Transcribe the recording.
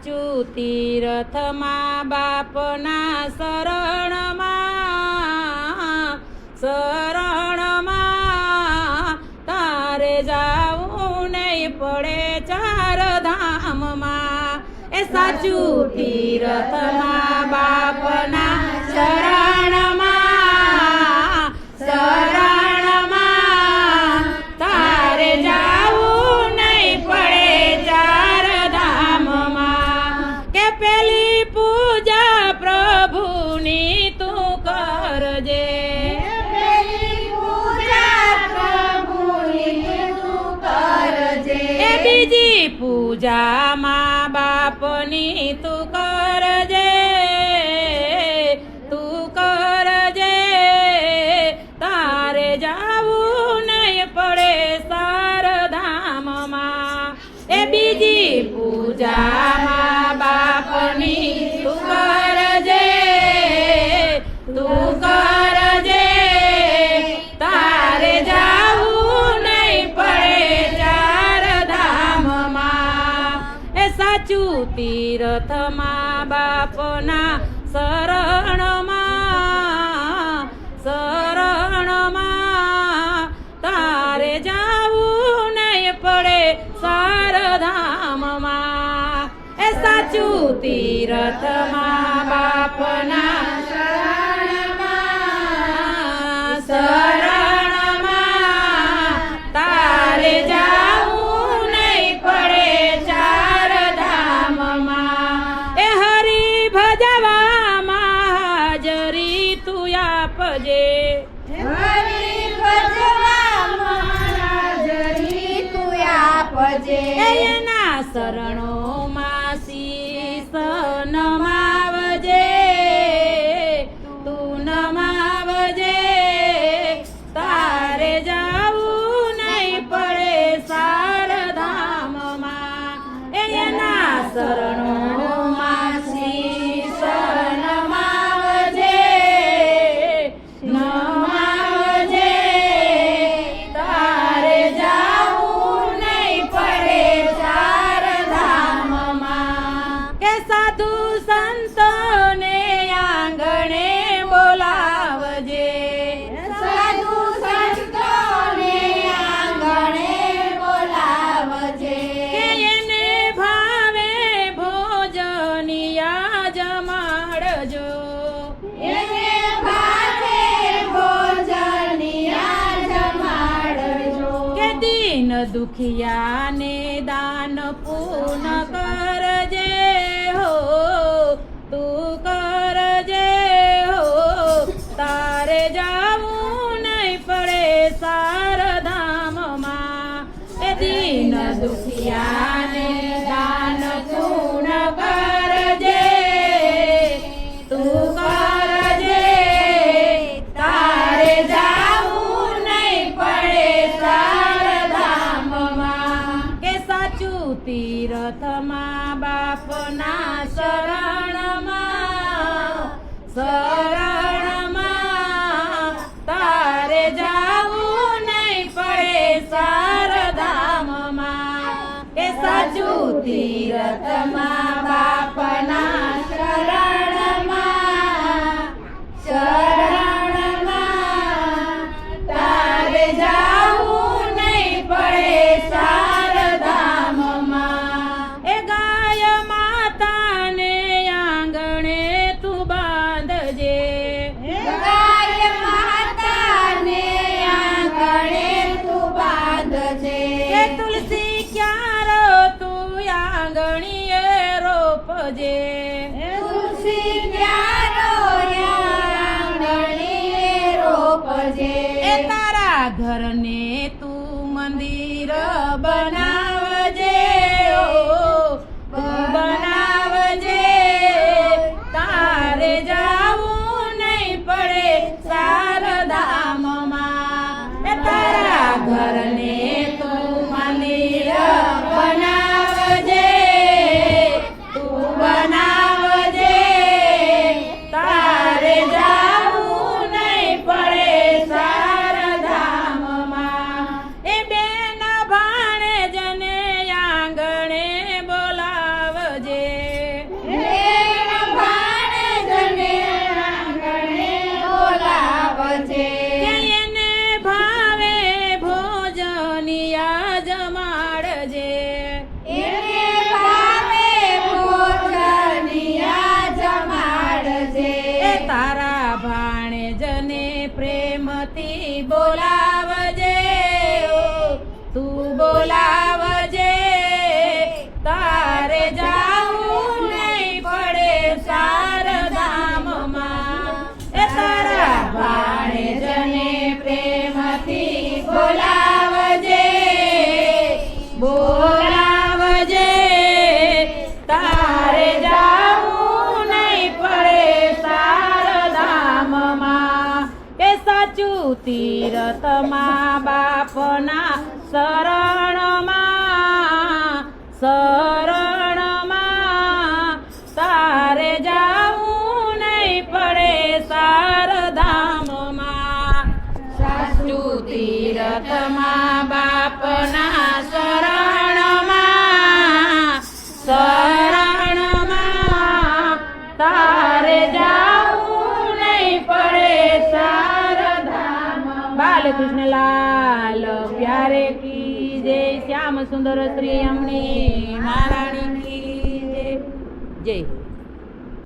સાચું તીર્થમાં બાપના શરણમાં તારે જાવું નહીં પડે ચાર ધામમાં એ સાચું તીર્થમાં બાપના શરણમાં તારે જાવું નહીં પડે ચાર ધામમાં કે પેલી પૂજા પ્રભુની તું કરજે બીજી પૂજા મા બાપની તું કરજે તારે જાવું નહીં પડે સારધામમાં એ બીજી પૂજા મા બાપની તું કરજે તારે જાવું નહીં પડે સાચું તીર્થમાં બાપના શરણમાં તારે જાવું નહીં પડે સારધામમાં એ સાચું તીર્થમાં બાપના શરણમાં તારે જાવું નહીં પડે એના શરણોમાં શીશ નમાવજે તું નમાવજે તારે જાવું નહીં પડે સારધામમાં એના શરણોમાં શીશ નમાવજે તારે જાવું નહીં પડે ચારધામમાં કે સાધુ સંતોને આંગણે બોલાવજે કે એને ભાવે ભોજનિયા જમાડજો દીન દુખિયાને દાન પૂર્ણ કરજે હો તું કરજે હો તારે જાવું નહીં પડે સારધામમાં એ દીન દુખિયાને દાન પૂર્ણ કરજે તું કરજે તારે જાવું નહીં પડે તીર્થમાં બાપના શરણમાં તારે જાવું નહીં પડે સારધામમાં કે સાચું તીર્થમાં બાપના શરણમાં તારે જાવું નહીં પડે તુલસી ક્યારો તું આંગણીએ રોપજે એ તારા ઘરને તું મંદિર બનાવજે બનાવજે તારે જાવું નહીં પડે સારધામમાં એ તારા ઘરને તારે જાવું નહીં પડે સારધામમાં તીરથમાં બાપના શરણમાં તારે જાવું નહીં પડે સારધામમાં. સાચું તીરથમાં બાપના શરણમાં તારે જાવું નહીં પડે સારધામમાં. બાલકૃષ્ણ લાલ પ્યારે કી જય. શ્યામ સુંદર શ્રી અમની મહારાણી કી જય. જય.